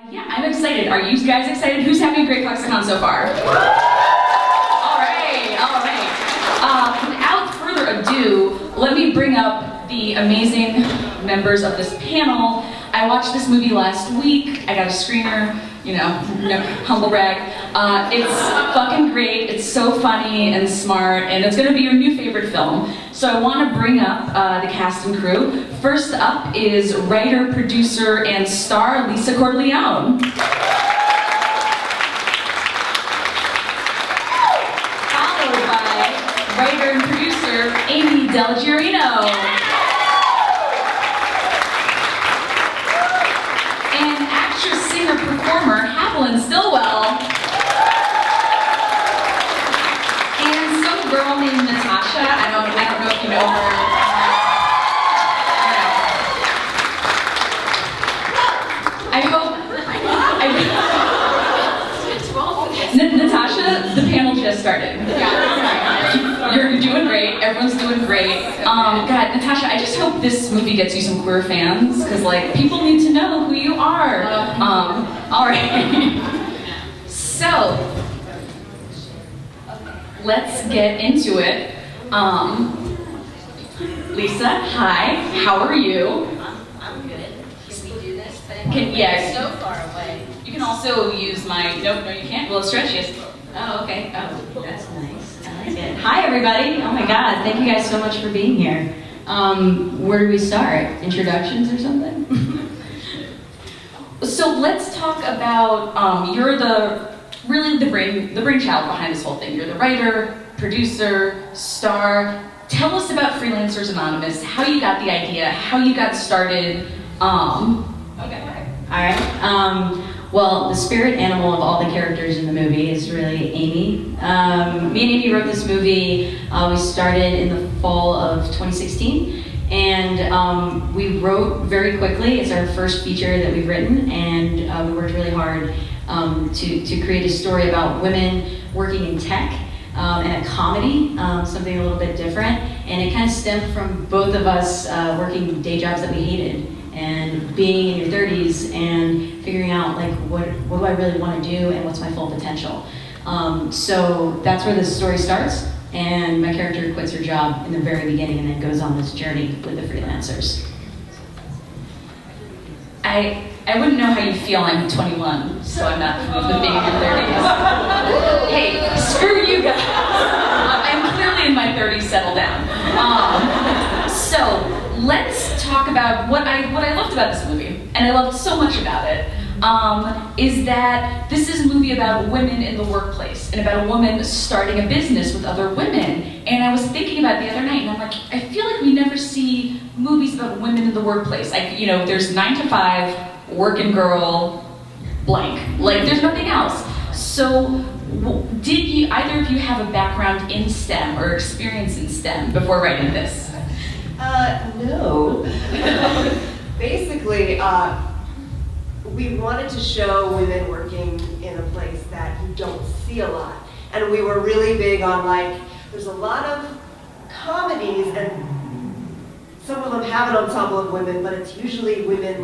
Yeah, I'm excited. Are you guys excited? Who's having a great ClexaCon so far? All right. Without further ado, let me bring up the amazing members of this panel. I watched this movie last week. I got a screener, no humble brag. It's fucking great. It's so funny and smart, and it's gonna be your new favorite film. So I want to bring up the cast and crew. First up is writer, producer, and star Lisa Cordileone. Followed by writer and producer Amy Dellagiarino. And actress, singer, performer Haviland Stillwell. And some girl named Natasha. I don't know if you know her. Natasha, the panel just started. Yeah. You're doing great. Everyone's doing great. God, Natasha, I just hope this movie gets you some queer fans, because people need to know who you are. All right. So, let's get into it. Lisa, hi. How are you? I'm good. Can we do this thing? Yes. So far away. You can also use my. No, you can't. Well, stretch yes. Oh, okay. Oh, that's nice. I like it. Hi, everybody. Oh my God, thank you guys so much for being here. Where do we start? Introductions or something? So let's talk about, you're really the brainchild behind this whole thing. You're the writer, producer, star. Tell us about Freelancers Anonymous, how you got the idea, how you got started. Okay. All right. Well, the spirit animal of all the characters in the movie is really Amy. Me and Amy wrote this movie. We started in the fall of 2016, and we wrote very quickly. It's our first feature that we've written, and we worked really hard to create a story about women working in tech and a comedy, something a little bit different. And it kind of stemmed from both of us working day jobs that we hated, and being in your 30s and figuring out what do I really want to do and what's my full potential. So that's where the story starts, and my character quits her job in the very beginning and then goes on this journey with the Freelancers. I wouldn't know how you feel. I'm 21, so I'm not the being in your 30s. Hey, screw you guys. I'm clearly in my 30s, settle down. So let's talk about what I loved about this movie, and I loved so much about it, is that this is a movie about women in the workplace, and about a woman starting a business with other women. And I was thinking about it the other night, and I'm like, I feel like we never see movies about women in the workplace. There's 9 to 5, working girl, blank. There's nothing else. So, did either of you have a background in STEM or experience in STEM before writing this? No. Basically, we wanted to show women working in a place that you don't see a lot. And we were really big on there's a lot of comedies, and some of them have an ensemble of women, but it's usually women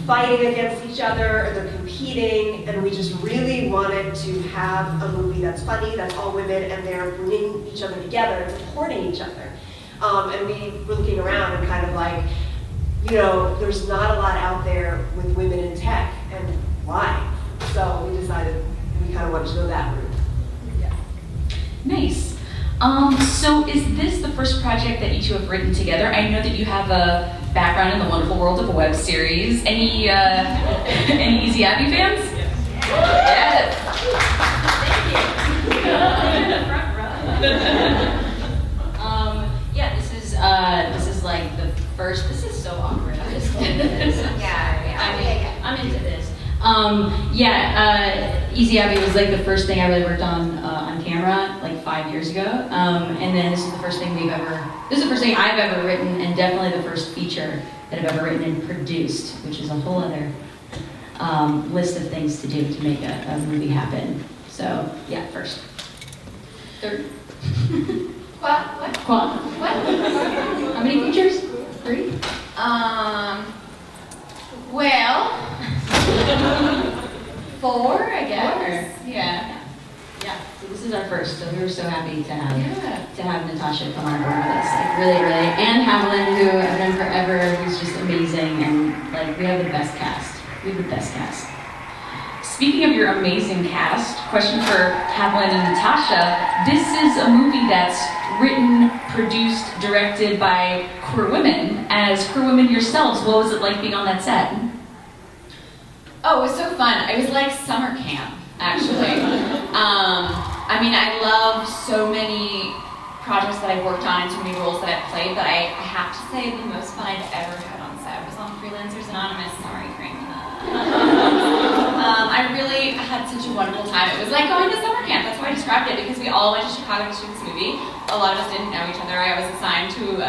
fighting against each other, or they're competing, and we just really wanted to have a movie that's funny, that's all women, and they're bringing each other together and supporting each other. And we were looking around and kind of there's not a lot out there with women in tech, and why? So we decided we kind of wanted to go that route. Yeah. Nice. So is this the first project that you two have written together? I know that you have a background in the wonderful world of a web series. Any Easy Abby fans? Yes. Thank you. In the front row. This is the first. This is so awkward. I'm just I'm into this. Easy Abby was the first thing I really worked on camera 5 years ago, and then this is the first thing I've ever written, and definitely the first feature that I've ever written and produced, which is a whole other list of things to do to make a movie happen. So first. Third. What? How many features? 3? Well, 4, I guess. Yeah. Yeah, so this is our first, so we were so happy to have Yeah. Natasha come on board with us. Like really, really. And Haviland, who I've known forever, who's just amazing, and like we have the best cast. We have the best cast. Speaking of your amazing cast, question for Haviland and Natasha. This is a movie that's written, produced, directed by queer women. As queer women yourselves, what was it like being on that set? Oh, it was so fun. It was like summer camp, actually. I mean, I love so many projects that I've worked on and so many roles that I've played, but I have to say the most fun I've ever had on set was on Freelancers Anonymous. Sorry, Frank. I really had such a wonderful time. It was like going to summer camp. That's how I described it, because we all went to Chicago to shoot this movie. A lot of us didn't know each other. I was assigned to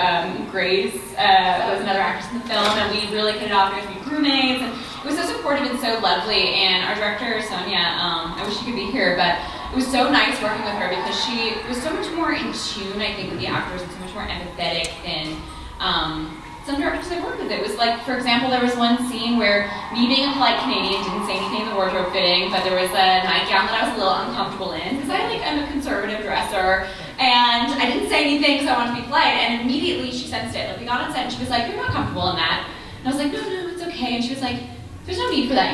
Grace, who was another actress in the film, and we really hit it off. We were roommates, and it was so supportive and so lovely. And our director, Sonia, I wish she could be here, but it was so nice working with her because she was so much more in tune, I think, with the actors and so much more empathetic than some directors I worked with. It was like, for example, there was one scene where me being a polite Canadian didn't say anything in the wardrobe fitting, but there was a nightgown that I was a little uncomfortable in because I'm a conservative dresser, and I didn't say anything because I wanted to be polite, and immediately she sensed it. Like, we got on set and she was like, "You're not comfortable in that." And I was like, "No, it's okay." And she was like, "There's no need for that.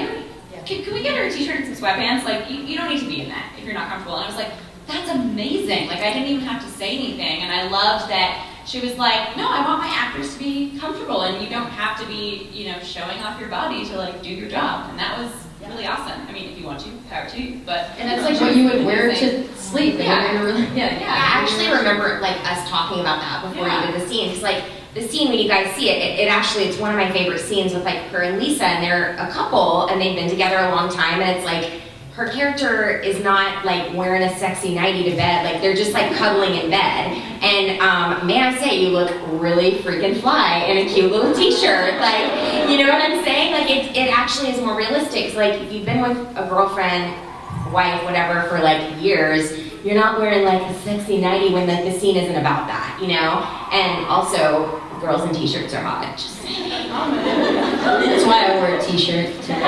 Can we get her a t-shirt and some sweatpants? Like, you don't need to be in that if you're not comfortable." And I was like, "That's amazing." Like, I didn't even have to say anything, and I loved that she was like, "No, I want my actors to be comfortable, and you don't have to be, showing off your body to like do your job." And that was really awesome. I mean, if you want to, power to you, but And that's like what you would wear to sleep. Yeah. I actually remember like us talking about that before you did the scene. Because like the scene when you guys see it, it's one of my favorite scenes with like her and Lisa, and they're a couple and they've been together a long time, and it's like her character is not like wearing a sexy nightie to bed, like they're just like cuddling in bed. And may I say, you look really freaking fly in a cute little t-shirt. Like, you know what I'm saying? Like it actually is more realistic. So, like if you've been with a girlfriend, wife, whatever for like years, you're not wearing like a sexy nightie when the scene isn't about that, And also, girls in t-shirts are hot. Just saying. That's why I wore a t-shirt today.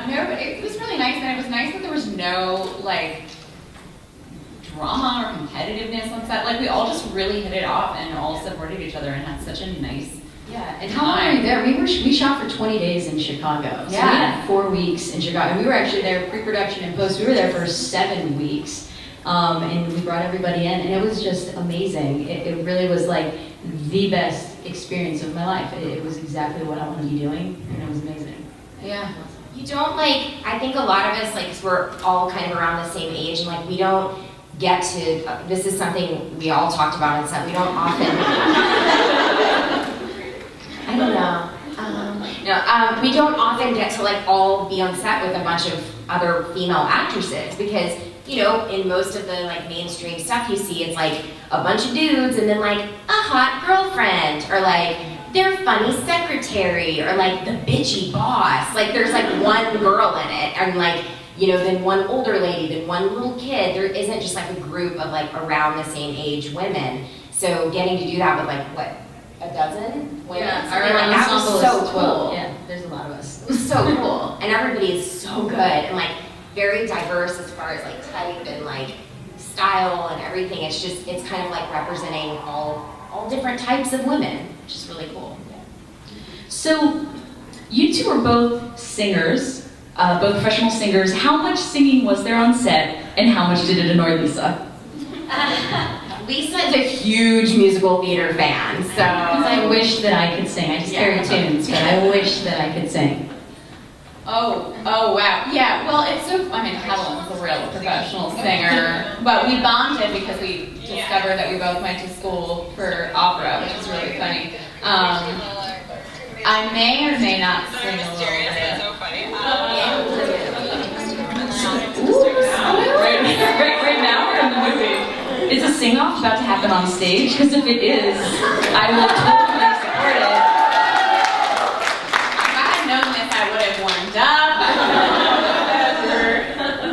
No, but it was really nice, and it was nice that there was no like drama or competitiveness on set. Like we all just really hit it off and all supported each other and had such a nice. Yeah, and how long were you there? We shot for 20 days in Chicago. So we had 4 weeks in Chicago. We were actually there pre-production and post. We were there for 7 weeks. And we brought everybody in, and it was just amazing. It really was like the best experience of my life. It was exactly what I want to be doing, and it was amazing. Yeah. You don't I think a lot of us, like, 'cause we're all kind of around the same age, and like we don't get to, this is something we all talked about on set, we don't often, I don't know. We don't often get to like all be on set with a bunch of other female actresses because, in most of the like mainstream stuff you see, it's like a bunch of dudes and then like a hot girlfriend or like their funny secretary or like the bitchy boss. Like there's like one girl in it and like, then one older lady, then one little kid. There isn't just like a group of like around the same age women. So getting to do that with like, what, a dozen women? Yeah, Something like that was so cool. Yeah, there's a lot of us. It was so cool. And everybody is so good and like very diverse as far as like type and like style and everything. It's kind of like representing all different types of women, which is really cool. So, you two are both singers, both professional singers. How much singing was there on set, and how much did it annoy Lisa? Lisa is a huge musical theater fan, so... I wish that I could sing. I just carry tunes, but I wish that I could sing. Oh, wow. Yeah, well, it's so, Haviland's a real professional singer, but we bonded because we discovered that we both went to school for opera, which is really funny. I may or may not sing a little bit. Right now or in the movie? Is a sing-off about to happen on stage? Because if it is, I will totally support it. If I had known this, I would have warmed up.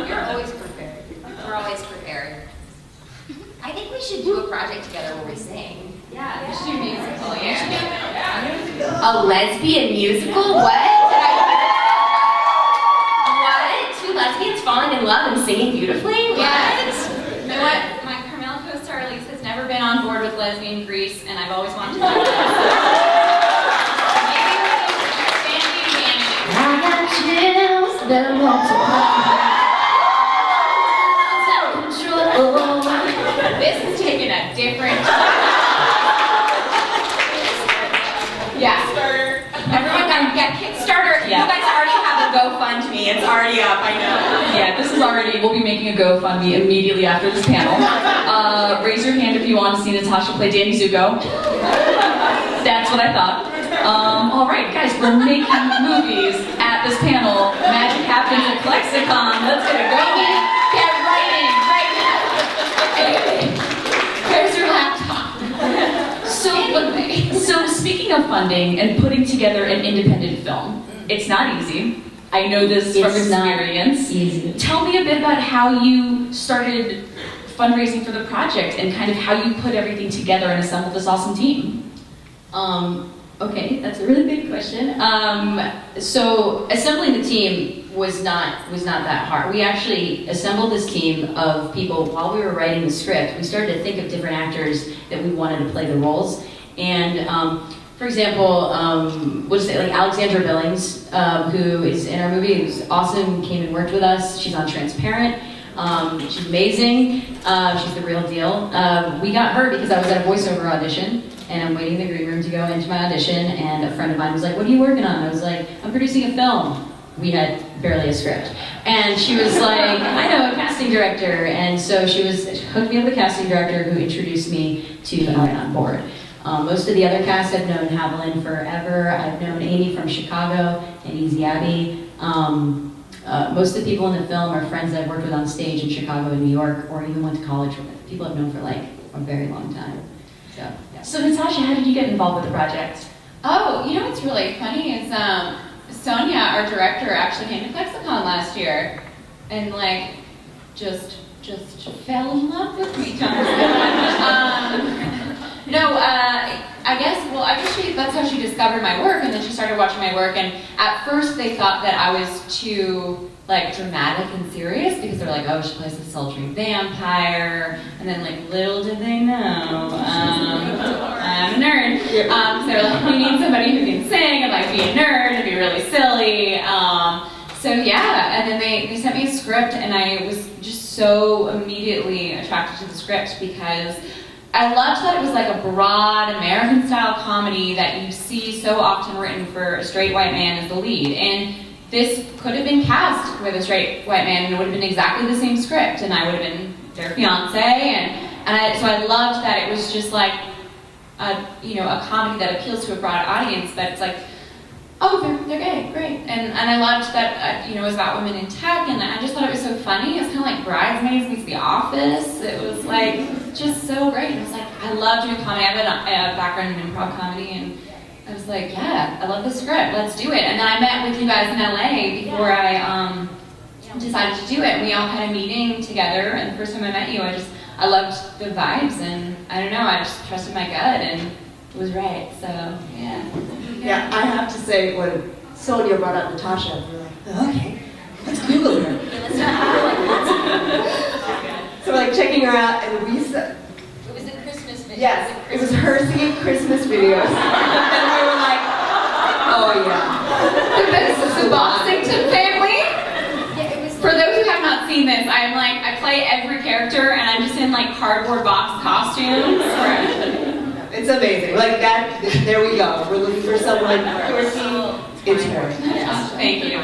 You're always prepared. We're always prepared. I think we should do a project together where we sing. Yeah, we should do a musical, yeah. A lesbian musical? What? Did I hear? What? Two lesbians falling in love and singing beautifully? What? You know what? My Carmel co-star Elise has never been on board with lesbian Grease, and I've always wanted to do it. Maybe we can expand the advantage. I got chills that multiply. This is taking a different Yeah. Kickstarter. Everyone got Kickstarter. Yeah. You guys already have a GoFundMe. It's already up, I know. Yeah, this is already, we'll be making a GoFundMe immediately after this panel. Raise your hand if you want to see Natasha play Danny Zuko. That's what I thought. All right, guys, we're making movies at this panel. Magic happens at ClexaCon. Let's get it going. Get writing right now. There's your laptop. So speaking of funding and putting together an independent film, it's not easy. I know this from experience. Easy. Tell me a bit about how you started fundraising for the project and kind of how you put everything together and assembled this awesome team. Okay, that's a really big question. So assembling the team was not that hard. We actually assembled this team of people while we were writing the script. We started to think of different actors that we wanted to play the roles. And for example, we'll just say like Alexandra Billings, who is in our movie, who's awesome, came and worked with us. She's on Transparent. She's amazing. She's the real deal. We got her because I was at a voiceover audition, and I'm waiting in the green room to go into my audition, and a friend of mine was like, "What are you working on?" I was like, "I'm producing a film." We had barely a script. And she was like, "I know a casting director." And so she hooked me up with a casting director who introduced me to Right on Board. Most of the other cast I've known Haviland forever. I've known Amy from Chicago and Easy Abby. Most of the people in the film are friends that I've worked with on stage in Chicago and New York, or even went to college with. People I've known for like a very long time. So, yeah. So Natasha, how did you get involved with the project? Oh, you know what's really funny is Sonia, our director, actually came to ClexaCon last year and like just fell in love with me. I guess that's how she discovered my work, and then she started watching my work, and at first they thought that I was too like dramatic and serious because they're like, oh, she plays a sultry vampire, and then like little did they know, I'm a nerd. So they're like, we need somebody who can sing and like be a nerd and be really silly. So yeah, and then they sent me a script, and I was just so immediately attracted to the script because I loved that it was like a broad American-style comedy that you see so often written for a straight white man as the lead. And this could have been cast with a straight white man, and it would have been exactly the same script, and I would have been their fiance. So I loved that it was just like a comedy that appeals to a broad audience. That it's like, oh, they're gay, great. And I loved that it was about women in tech, and I just thought it was so funny. It was kind of like Bridesmaids meets The Office. It was like just so great. It was like, I love doing comedy. I have a background in improv comedy, and I was like, yeah, I love this script. Let's do it. And then I met with you guys in LA before I decided to do it. We all had a meeting together, and the first time I met you, I loved the vibes, and I don't know, I just trusted my gut, and it was right. So yeah. Yeah, I have to say, when Sonia brought up Natasha, we were like, okay, let's Google her. So we're like checking her out, and we said, It was a Christmas video. yes, it was her singing Christmas videos. And we were like, oh yeah. This is the Bossington family. For those who have not seen this, I play every character, and I'm just in like cardboard box costumes. It's amazing. Like that, there we go. We're looking for someone quirky. It's her. Thank you.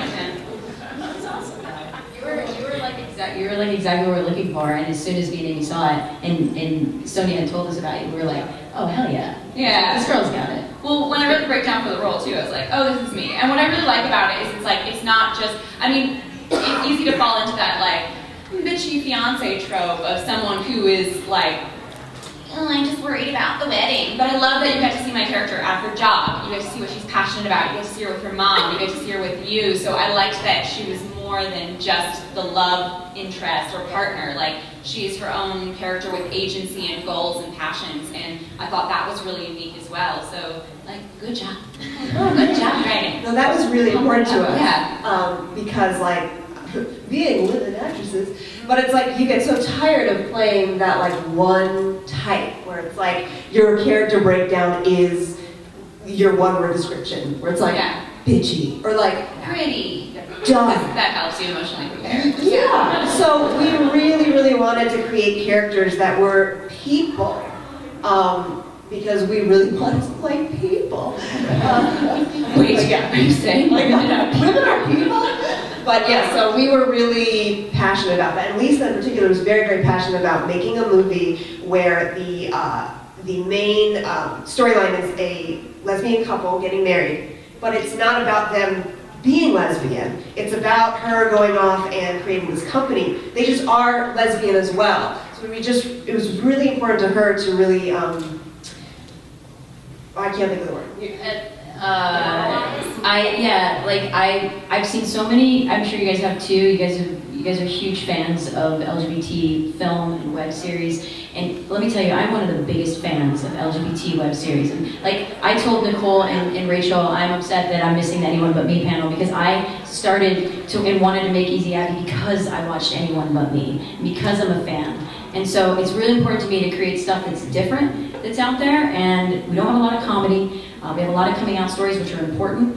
You were like exactly what we're looking for, and as soon as me and Amy saw it, and Sonia had told us about you, we were like, oh hell yeah. Yeah. This girl's got it. Well, when I read the breakdown for the role too, I was like, oh, this is me. And what I really like about it is it's not just, it's easy to fall into that like bitchy fiance trope of someone who is like, oh, I'm just worried about the wedding. But I love that you get to see my character at her job. You get to see what she's passionate about. You get to see her with her mom. You get to see her with you. So I liked that she was more more than just the love interest or partner. Like, she's her own character with agency and goals and passions, and I thought that was really unique as well. So, like, good job. Good job writing. No, that was really important to us. Yeah. Because, like, being women actresses, but it's like you get so tired of playing that, like, one type, where it's like your character breakdown is your one-word description, where it's like, bitchy, or like, Pretty. dumb. That helps you emotionally prepare. Yeah, so we really wanted to create characters that were people, because we really wanted to play people. Wait, are you saying women are people? But yeah, so we were really passionate about that. And Lisa in particular was very passionate about making a movie where the main storyline is a lesbian couple getting married, but it's not about them being lesbian. It's about her going off and creating this company. They just are lesbian as well. So it was really important to her to really, I can't think of the word. I've seen so many. I'm sure you guys have too. You guys are huge fans of LGBT film and web series. And let me tell you, I'm one of the biggest fans of LGBT web series. And like I told Nicole and Rachel, I'm upset that I'm missing the Anyone But Me panel, because I started to and wanted to make Easy Abby because I watched Anyone But Me, because I'm a fan. And so it's really important to me to create stuff that's different, that's out there. And we don't have a lot of comedy. We have a lot of coming out stories, which are important.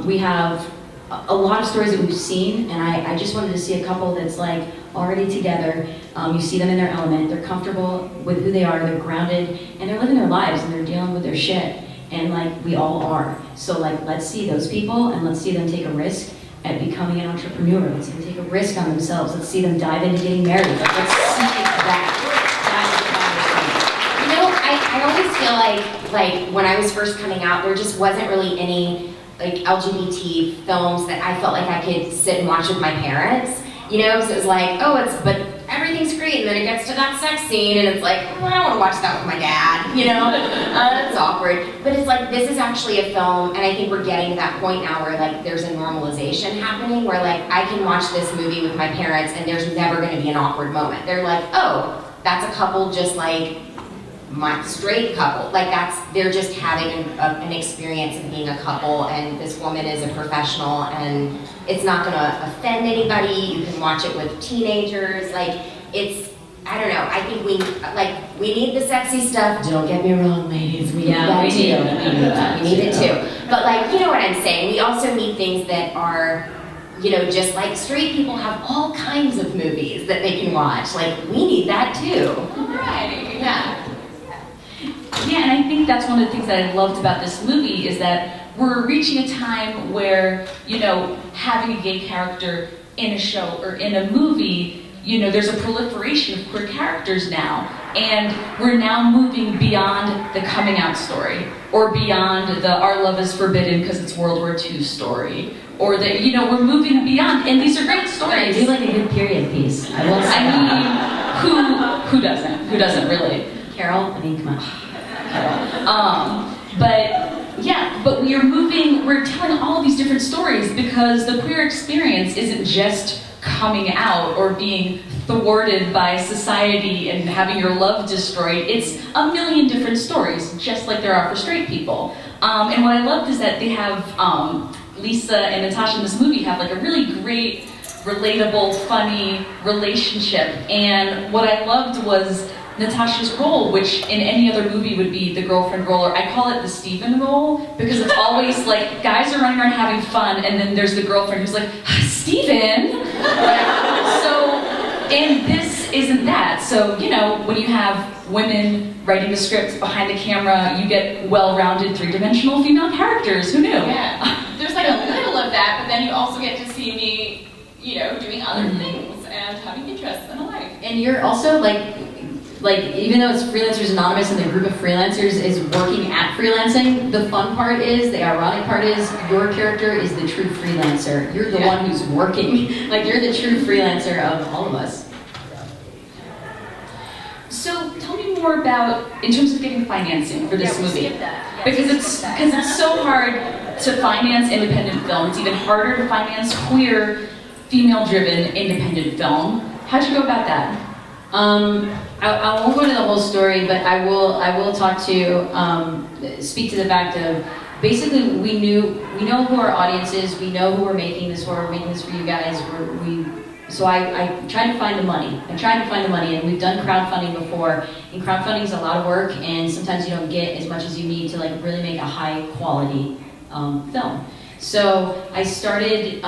We have a lot of stories that we've seen, and I just wanted to see a couple that's like already together. You see them in their element, they're comfortable with who they are, they're grounded, and they're living their lives, and they're dealing with their shit. And like, we all are. So like, let's see those people, and let's see them take a risk at becoming an entrepreneur. Let's see them take a risk on themselves. Let's see them dive into getting married. Like, let's see that. You know, I always feel like when I was first coming out, there just wasn't really any like LGBT films that I felt like I could sit and watch with my parents. You know, so it was like, but everything's great, and then it gets to that sex scene, and it's like, I don't want to watch that with my dad, you know? That's awkward. But it's like, this is actually a film, and I think we're getting to that point now where like there's a normalization happening, where like I can watch this movie with my parents, and there's never going to be an awkward moment. They're like, oh, that's a couple just like my straight couple. Like they're just having an experience of being a couple, and this woman is a professional, and it's not gonna offend anybody. You can watch it with teenagers. Like, I don't know, I think we need the sexy stuff. Don't get me wrong, ladies, we need that too. We need it too. But like, you know what I'm saying? We also need things that are, you know, just like straight people have all kinds of movies that they can watch. Like, we need that too. Right, yeah. Yeah, and I think that's one of the things that I loved about this movie, is that we're reaching a time where, you know, having a gay character in a show or in a movie, you know, there's a proliferation of queer characters now. And we're now moving beyond the coming out story, or beyond the our love is forbidden because it's World War II story. Or that, you know, we're moving beyond, and these are great stories. I do like a good period piece. I will say. I mean, who doesn't? Who doesn't really? Carol, I mean, come on. But we're telling all of these different stories, because the queer experience isn't just coming out or being thwarted by society and having your love destroyed. It's a million different stories, just like there are for straight people. And what I loved is that they have, Lisa and Natasha in this movie have like a really great, relatable, funny relationship. And what I loved was Natasha's role, which in any other movie would be the girlfriend role, or I call it the Steven role, because it's always like guys are running around having fun, and then there's the girlfriend who's like, Steven! And this isn't that. So, you know, when you have women writing the script behind the camera, you get well-rounded, three-dimensional female characters. Who knew? Yeah. There's like a little of that, but then you also get to see me, you know, doing other things and having interests in a life. And you're also like, even though it's Freelancers Anonymous and the group of freelancers is working at freelancing, the fun part is, the ironic part is, your character is the true freelancer. You're the one who's working. Like, you're the true freelancer of all of us. So tell me more about, in terms of getting financing for this movie. Because it's so hard to finance independent film. It's even harder to finance queer female-driven, independent film. How'd you go about that? I won't go into the whole story, but I will talk to speak to the fact of basically we know who our audience is, we know who we're making this for, we're making this for you guys. So I tried to find the money. And we've done crowdfunding before, and crowdfunding is a lot of work, and sometimes you don't get as much as you need to like really make a high quality film. So I started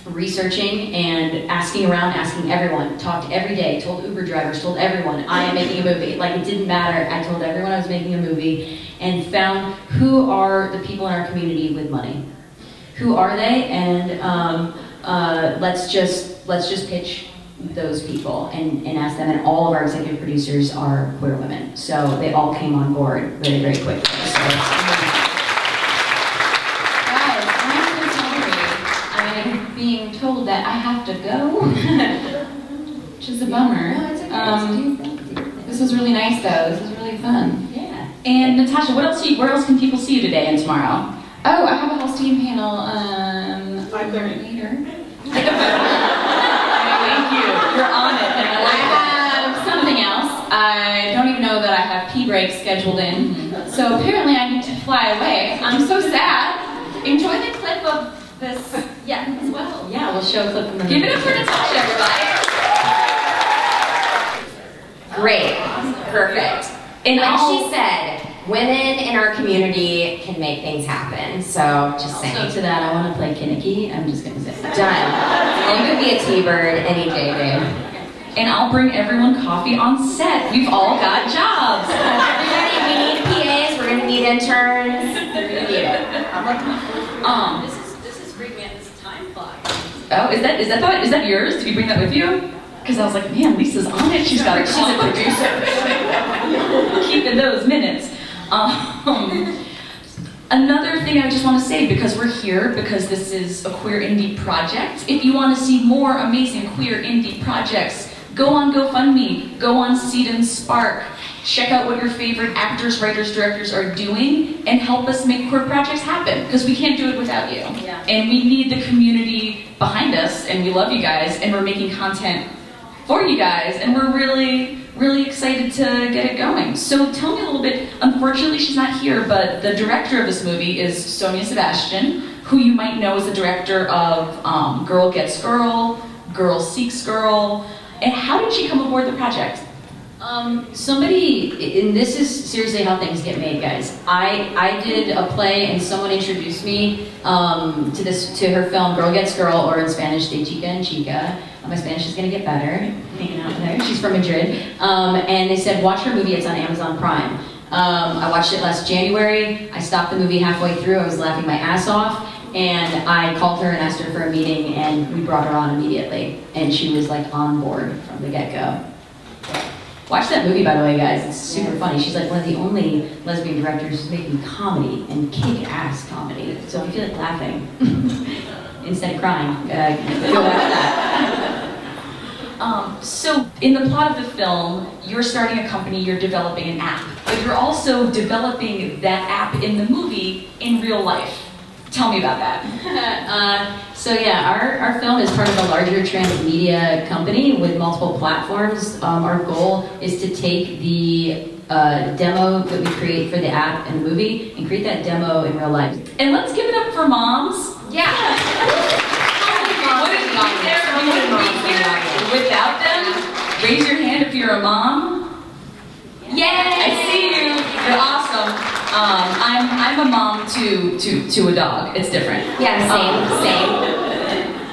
researching and asking around, asking everyone, talked every day, told Uber drivers, told everyone, I am making a movie. Like, it didn't matter. I told everyone I was making a movie and found who are the people in our community with money. Who are they? And let's just pitch those people and ask them. And all of our executive producers are queer women. So they all came on board very, very quickly. So being told that I have to go, which is a bummer. No, it's okay. This was really nice though. This was really fun. Yeah. And Natasha, where else can people see you today and tomorrow? Oh, I have a whole Steam panel. 5:30 later. Thank you. You're on it. And I like I have something else. I don't even know that I have pee breaks scheduled in. So apparently I need to fly away. I'm so sad. Enjoy the clip of this, as well. yeah, we'll show a clip from the Give it up for Natasha, everybody. Great. Perfect. And Like I'll- she said, women in our community can make things happen. So just saying. Also to that, I want to play Kinnicky. I'm just going to say that. Done. You could be a T-bird any day, babe. And I'll bring everyone coffee on set. We've all got jobs. Everybody, we need PAs. We're gonna need interns. We're gonna need it. This is freaking at this time clock. Oh, is that yours? Did you bring that with you? Because I was like, man, Lisa's on it. She's a producer. Keeping those minutes. Another thing I just want to say, because we're here, because this is a queer indie project, if you want to see more amazing queer indie projects, go on GoFundMe, go on Seed and Spark, check out what your favorite actors, writers, directors are doing, and help us make queer projects happen, because we can't do it without you. Yeah. And we need the community behind us, and we love you guys, and we're making content for you guys, and we're really, really excited to get it going. So tell me a little bit, unfortunately she's not here, but the director of this movie is Sonia Sebastian, who you might know as the director of Girl Gets Girl, Girl Seeks Girl. And how did she come aboard the project? Somebody, and this is seriously how things get made, guys. I did a play and someone introduced me to her film Girl Gets Girl, or in Spanish, De Chica en Chica. My Spanish is gonna get better, hanging out with her. She's from Madrid. And they said, watch her movie, it's on Amazon Prime. I watched it last January. I stopped the movie halfway through. I was laughing my ass off. And I called her and asked her for a meeting, and we brought her on immediately. And she was like on board from the get-go. Watch that movie, by the way, guys. It's super funny. She's like one of the only lesbian directors who's making comedy and kick-ass comedy. So if you feel like laughing instead of crying, go watch that. So in the plot of the film, you're starting a company, you're developing an app, but you're also developing that app in the movie in real life. Tell me about that. So yeah, our film is part of a larger transmedia company with multiple platforms. Our goal is to take the demo that we create for the app and the movie and create that demo in real life. And let's give it up for moms. Yeah. Without them, raise your hand if you're a mom. Yay! I see you. You're awesome. I'm a mom to a dog. It's different. Yeah, same.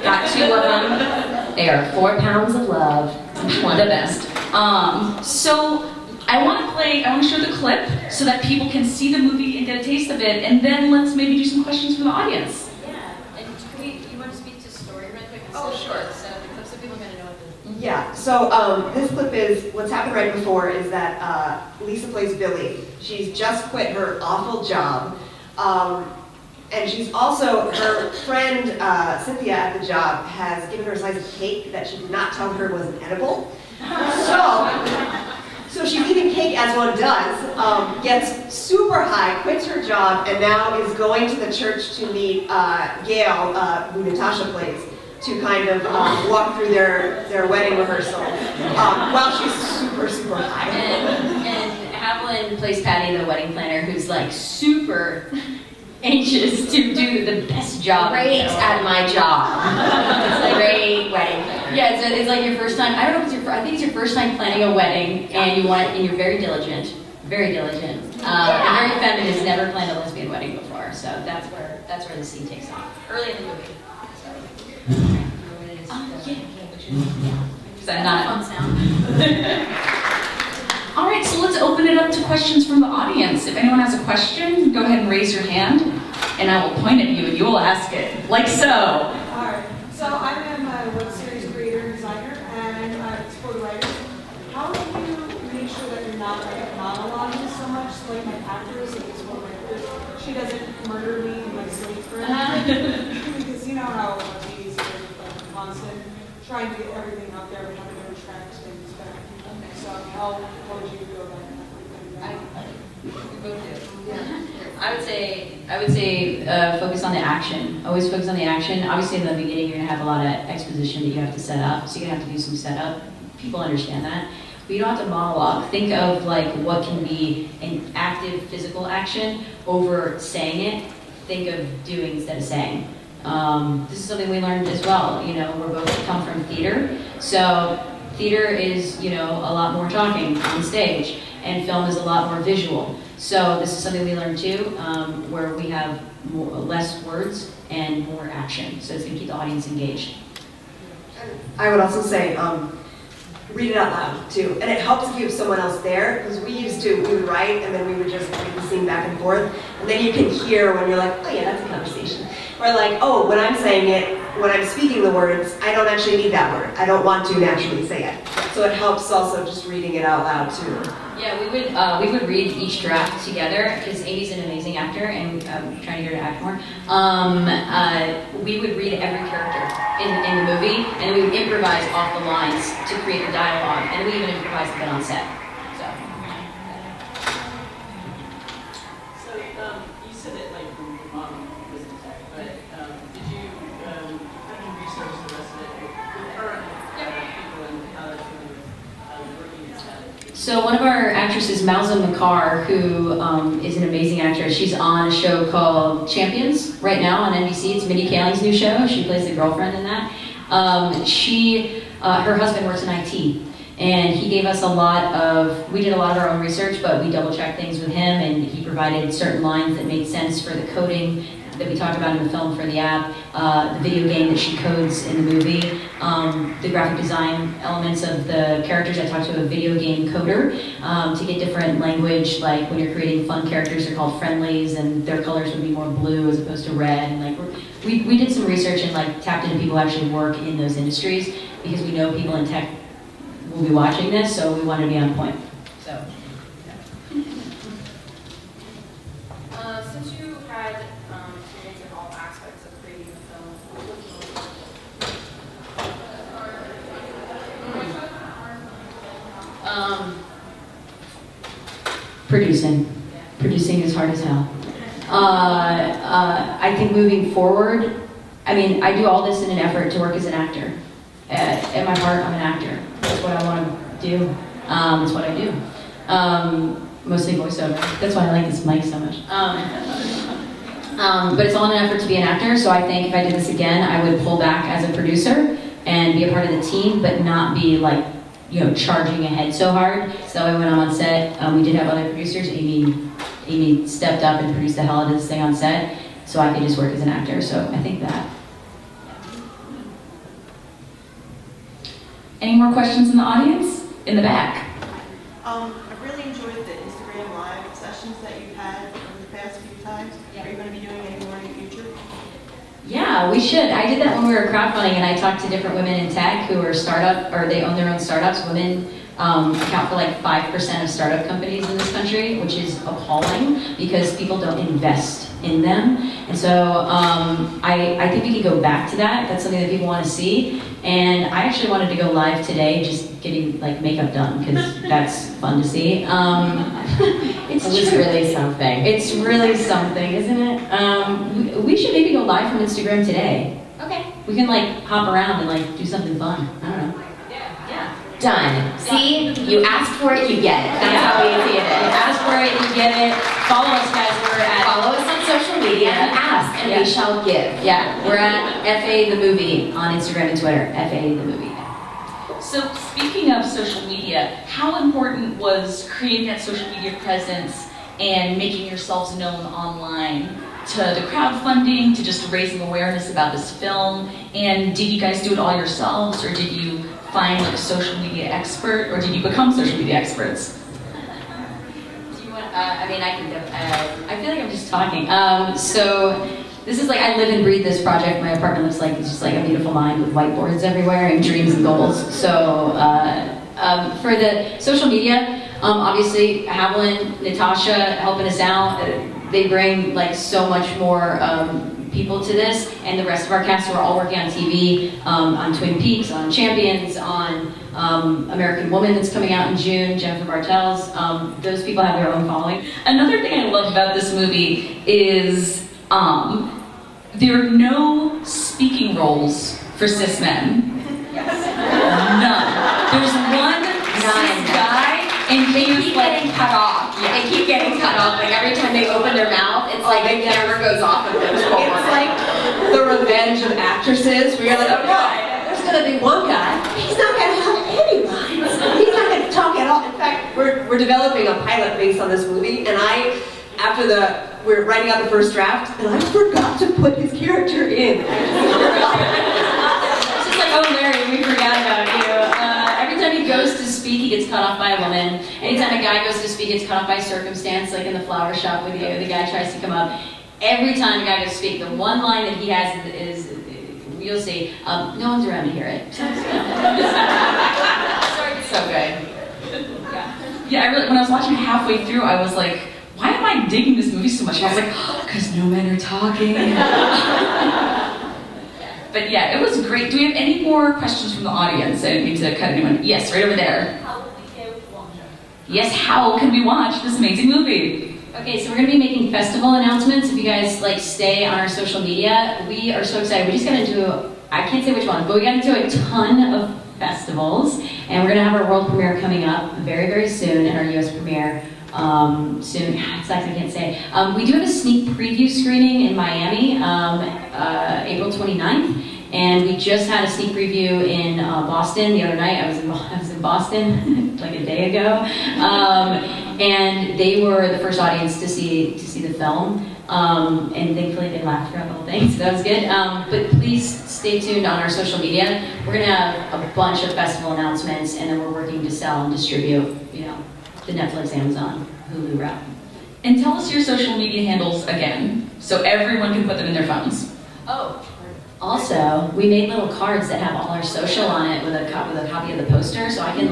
Got 2 of them. They are 4 pounds of love. One of the best. So I want to show the clip so that people can see the movie and get a taste of it, and then let's maybe do some questions from the audience. Yeah, and you want to speak to story real quick? Oh, sure. So the clips, so people are going to know what the... Yeah, so this clip is, what's happened right before is that Lisa plays Billy. She's just quit her awful job. And she's also, her friend Cynthia at the job has given her a slice of cake that she did not tell her was an edible. So she's eating cake as one does, gets super high, quits her job, and now is going to the church to meet Gail, who Natasha plays, to kind of walk through their wedding rehearsal while she's super, super high. And Haviland plays Patty, the wedding planner, who's like super anxious to do the best job. Great at my job. It's like great wedding planner. Yeah, it's like your first time. I don't know if it's I think it's your first time planning a wedding, and you're very diligent. Very diligent. And very feminist, never planned a lesbian wedding before, so that's where the scene takes off. Early in the movie. Is that not fun sound? All right, so let's open it up to questions from the audience. If anyone has a question, go ahead and raise your hand, and I will point at you, and you will ask it, like so. All right. So I am a web series creator and designer, and it's for writers. How do you make sure that you're not like monologuing so much, like my actress, like this one writer, she doesn't murder me and like sleep for me? Because you know how these are like constant trying to get everything out there, but having to retract things back. So how would you go about that? I would say focus on the action. Always focus on the action. Obviously in the beginning you're gonna have a lot of exposition that you have to set up, so you're gonna have to do some setup. People understand that. But you don't have to monologue. Think of like what can be an active physical action over saying it. Think of doing instead of saying. This is something we learned as well. You know, we're both come from theater, so theater is, you know, a lot more talking on stage, and film is a lot more visual. So this is something we learned too, where we have less words and more action. So it's going to keep the audience engaged. I would also say, read it out loud too. And it helps if you have someone else there, because we would write and then we would just read the scene back and forth. And then you can hear when you're like, oh yeah, that's a conversation. Or like, oh, when I'm saying it, when I'm speaking the words, I don't actually need that word. I don't want to naturally say it. So it helps also just reading it out loud too. Yeah, we would read each draft together, because Amy's an amazing actor, and I'm trying to get her to act more. We would read every character in the movie, and we would improvise off the lines to create the dialogue, and we even improvised a bit on set. So you said that like your mom was in tech, but did you kind of research the rest of it with current people and how they're doing with working in tech? So one of our actresses, Malza Makar, who is an amazing actress, she's on a show called Champions right now on NBC. It's Mindy Kaling's new show. She plays the girlfriend in that. Her husband works in IT, and he gave us we did a lot of our own research, but we double-checked things with him, and he provided certain lines that made sense for the coding that we talked about in the film for the app, the video game that she codes in the movie, the graphic design elements of the characters. I talked to a video game coder to get different language, like when you're creating fun characters, they're called friendlies, and their colors would be more blue as opposed to red. And like we did some research and like tapped into people who actually work in those industries, because we know people in tech will be watching this, so we wanted to be on point. So. Since you had experience in all aspects of creating a film, what was Producing is hard as hell. I think moving forward, I mean, I do all this in an effort to work as an actor. At my heart, I'm an actor. That's what I want to do. That's what I do. Mostly voiceover. That's why I like this mic so much. But it's all in an effort to be an actor, so I think if I did this again, I would pull back as a producer and be a part of the team, but not be like, you know, charging ahead so hard. So when I'm on set, we did have other producers. Amy stepped up and produced the hell out of this thing on set, so I could just work as an actor. So I think that. Any more questions in the audience? In the back. I really enjoyed the Instagram Live sessions that you've had over the past few times. Are you going to be doing any more in the future? Yeah, we should. I did that when we were crowdfunding, and I talked to different women in tech who are startup, or they own their own startups. Women account for like 5% of startup companies in this country, which is appalling because people don't invest in them. And so I think we could go back to that. That's something that people want to see. And I actually wanted to go live today, just getting like makeup done, because that's fun to see. It's really something. It's really something, isn't it? We should maybe go live from Instagram today. Okay. We can like hop around and like do something fun. I don't know. Yeah. Done. See? You ask for it, you get it. That's how easy it You is. ask for it, you get it. Follow us, guys. We're at Follow us on social media. Ask, and we shall give. yeah, we're at FA the Movie on Instagram and Twitter. FA the Movie. So speaking of social media, how important was creating that social media presence and making yourselves known online to the crowdfunding, to just raising awareness about this film? And did you guys do it all yourselves, or did you find like a social media expert, or did you become social media experts? Do you want? I mean, I can go. I feel like I'm just talking. So this is like I live and breathe this project. My apartment looks like it's just like a beautiful mind with whiteboards everywhere and dreams and goals. So for the social media, obviously Haviland, Natasha helping us out. They bring like so much more people to this, and the rest of our cast who are all working on TV, on Twin Peaks, on Champions, on American Woman that's coming out in June, Jennifer Bartels. Those people have their own following. Another thing I love about this movie is there are no speaking roles for cis men. None. There's one cis guy, and They he's keep like, getting cut off. Yeah. They keep getting cut off. Like every time they open their mouth, it's like the camera goes off of them. It's like the revenge of actresses, where you're like, oh no, there's gonna be one guy, he's not gonna have any lines. He's not gonna talk at all. In fact, we're developing a pilot based on this movie, and we're writing out the first draft, and I forgot to put his character in. It's just like, oh Larry, we forgot about you. Every time he goes to speak, he gets cut off by a woman. Anytime a guy goes to speak, he gets cut off by circumstance, like in the flower shop with you, the guy tries to come up. Every time a guy goes to speak, the one line that he has is you'll see, no one's around to hear it. so good. Yeah, when I was watching halfway through, I was like, why am I digging this movie so much? And I was like, because no men are talking. But yeah, it was great. Do we have any more questions from the audience? I didn't mean to cut anyone. Yes, right over there. How will we be able to watch it? Yes, how can we watch this amazing movie? Okay, so we're gonna be making festival announcements. If you guys like stay on our social media, we are so excited. We just got into, I can't say which one, but we got into a ton of festivals, and we're gonna have our world premiere coming up very, very soon, and our US premiere soon. Exactly, I can't say. We do have a sneak preview screening in Miami, April 29th, and we just had a sneak preview in Boston the other night. I was in Boston like a day ago, and they were the first audience to see the film, and thankfully they laughed throughout the whole thing, so that was good. But please stay tuned on our social media. We're gonna have a bunch of festival announcements, and then we're working to sell and distribute, the Netflix, Amazon, Hulu route. And tell us your social media handles again, so everyone can put them in their phones. Oh. Also, we made little cards that have all our social on it with a copy of the poster, so I can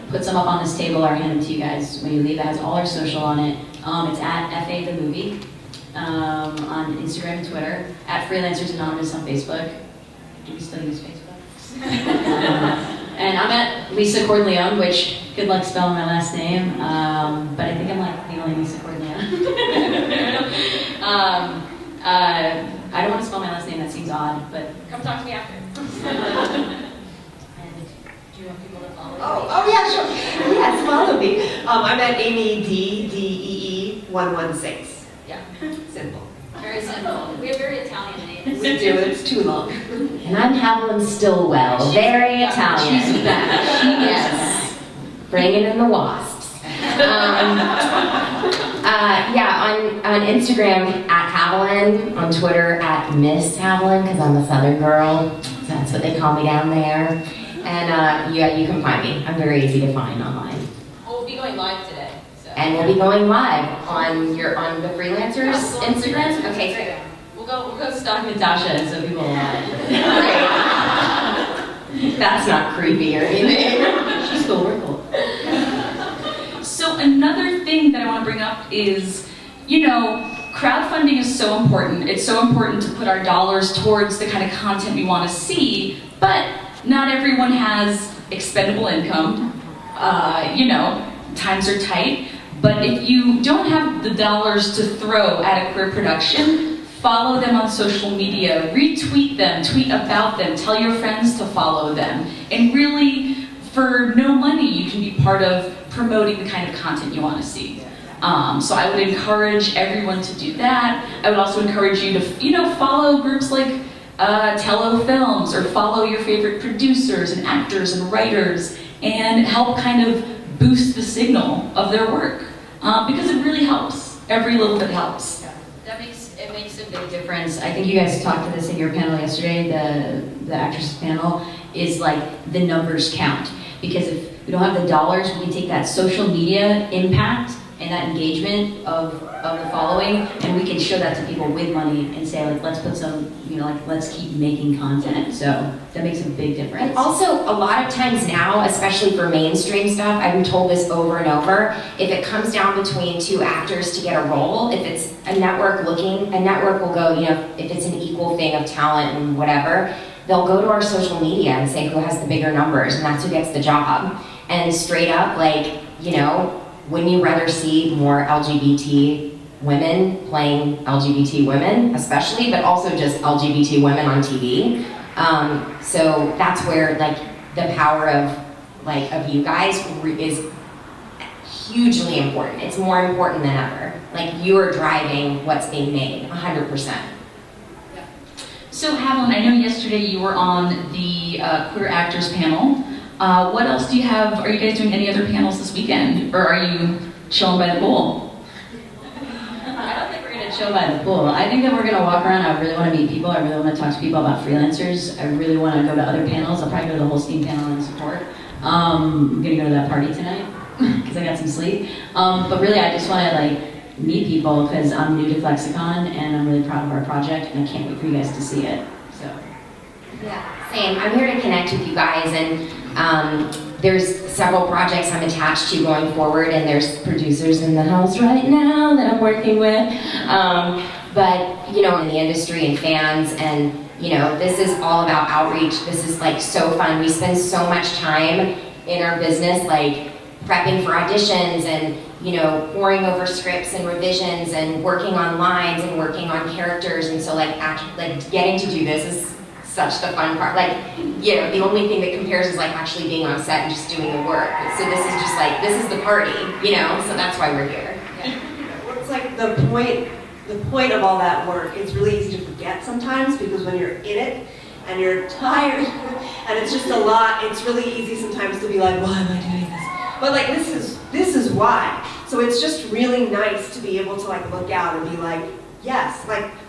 put some up on this table or hand them to you guys when you leave. It has all our social on it. It's at FA the Movie on Instagram and Twitter, at Freelancers Anonymous on Facebook. Do we still use Facebook? And I'm at Lisa Cordileone, which good luck spelling my last name, but I think I'm the only Lisa Cordileone. I don't want to spell my last name, that seems odd, but Come talk to me after. and do you want people to follow you? Oh yeah, sure. Yes, follow me. I'm at Amy D 116. Yeah. Simple. Very simple. We have very Italian names. We do. It's too long. And I'm Haviland Stillwell. Very Italian. She's back. Yes. Bringing in the wasps. On Instagram at Haviland, on Twitter at Miss Haviland, because I'm a Southern girl. So that's what they call me down there. And you can find me. I'm very easy to find online. We'll be going live today. So. And we'll be going live on the Freelancers Instagram. Okay, great. We'll go stalk Natasha, and so people will Great. That's not creepy or anything. She's cool, we're cool. So another thing that I want to bring up is, crowdfunding is so important. It's so important to put our dollars towards the kind of content we want to see, but not everyone has expendable income. Times are tight. But if you don't have the dollars to throw at a queer production, follow them on social media, retweet them, tweet about them, tell your friends to follow them. And really, for no money, you can be part of promoting the kind of content you want to see. So I would encourage everyone to do that. I would also encourage you to, follow groups like Tello Films, or follow your favorite producers and actors and writers, and help kind of boost the signal of their work, because it really helps. Every little bit helps. It makes a big difference. I think you guys talked to this in your panel yesterday, the actresses panel, is like the numbers count. Because if we don't have the dollars, we can take that social media impact and that engagement of the following, and we can show that to people with money and say, like, let's put some, let's keep making content. So that makes a big difference. And also, a lot of times now, especially for mainstream stuff, I've been told this over and over, if it comes down between two actors to get a role, if it's a network will go, if it's an equal thing of talent and whatever, they'll go to our social media and say who has the bigger numbers, and that's who gets the job. And straight up, wouldn't you rather see more LGBT women playing LGBT women, especially, but also just LGBT women on TV? So that's where the power of you guys is hugely important. It's more important than ever. You are driving what's being made, 100%. So Haviland, I know yesterday you were on the Queer Actors panel. What else do you have? Are you guys doing any other panels this weekend? Or are you chilling by the pool? I don't think we're going to chill by the pool. I think that we're going to walk around. I really want to meet people. I really want to talk to people about freelancers. I really want to go to other panels. I'll probably go to the Holstein panel and support. I'm going to go to that party tonight because I got some sleep. But really, I just want to meet people because I'm new to ClexaCon and I'm really proud of our project and I can't wait for you guys to see it. So. Yeah, same. I'm here to connect with you guys, and there's several projects I'm attached to going forward, and there's producers in the house right now that I'm working with. But in the industry and fans, and this is all about outreach. This is so fun. We spend so much time in our business prepping for auditions and poring over scripts and revisions and working on lines and working on characters, and so getting to do this is such the fun part. The only thing that compares is actually being on set and just doing the work. So this is just this is the party, so that's why we're here. Well, it's the point of all that work is really easy to forget sometimes, because when you're in it and you're tired and it's just a lot, it's really easy sometimes to be like, why am I doing this? But this is why. So it's just really nice to be able to look out and be yes,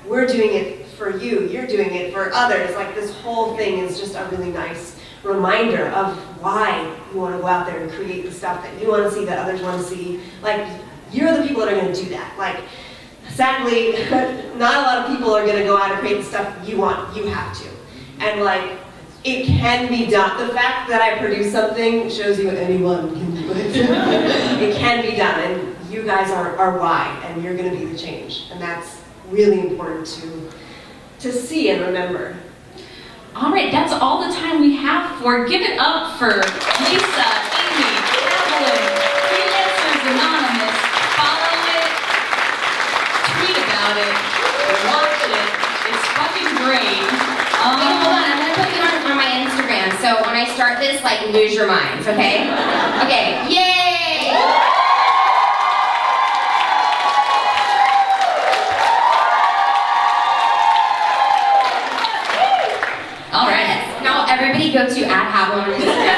we're doing it for you, you're doing it for others. This whole thing is just a really nice reminder of why you want to go out there and create the stuff that you want to see, that others want to see. You're the people that are going to do that. Sadly, not a lot of people are going to go out and create the stuff you want. You have to. And it can be done. The fact that I produce something shows you anyone can do it. It can be done, and you guys are why, and you're going to be the change. And that's really important to see and remember. All right, that's all the time we have for. Give it up for Lisa, Amy, Haviland, Freelancers Anonymous. Follow it, tweet about it, watch it. It's fucking great. Hold on, I'm gonna put you on my Instagram. So when I start this, lose your minds, okay? Okay, yay! All right. Now everybody go to @Haviland on Instagram.